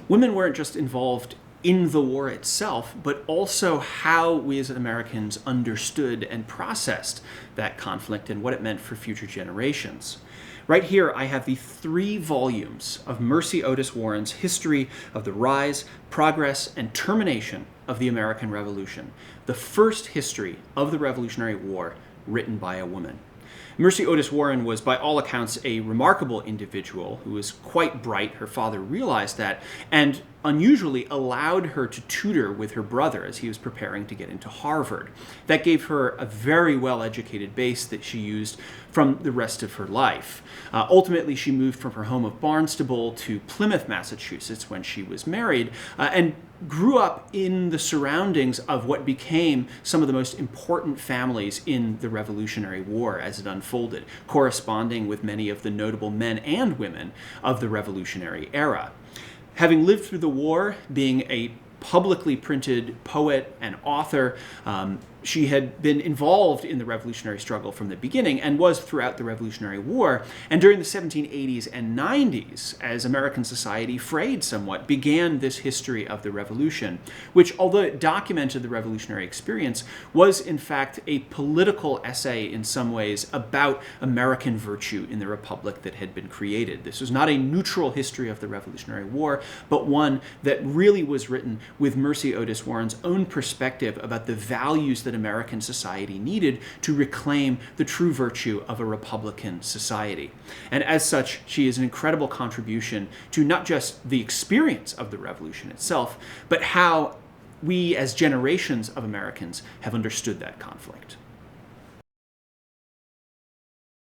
women weren't just involved in the war itself, but also how we as Americans understood and processed that conflict and what it meant for future generations. Right here, I have the 3 volumes of Mercy Otis Warren's history of the rise, progress, and termination of the American Revolution, the first history of the Revolutionary War written by a woman. Mercy Otis Warren was, by all accounts, a remarkable individual who was quite bright. Her father realized that, and unusually allowed her to tutor with her brother as he was preparing to get into Harvard. That gave her a very well-educated base that she used from the rest of her life. Ultimately, she moved from her home of Barnstable to Plymouth, Massachusetts when she was married, and grew up in the surroundings of what became some of the most important families in the Revolutionary War as it unfolded, corresponding with many of the notable men and women of the Revolutionary era. Having lived through the war, being a publicly printed poet and author, she had been involved in the revolutionary struggle from the beginning and was throughout the Revolutionary War. And during the 1780s and 90s, as American society frayed somewhat, began this history of the revolution, which, although it documented the revolutionary experience, was in fact a political essay in some ways about American virtue in the republic that had been created. This was not a neutral history of the Revolutionary War, but one that really was written with Mercy Otis Warren's own perspective about the values that American society needed to reclaim the true virtue of a republican society. And as such, she is an incredible contribution to not just the experience of the revolution itself, but how we as generations of Americans have understood that conflict.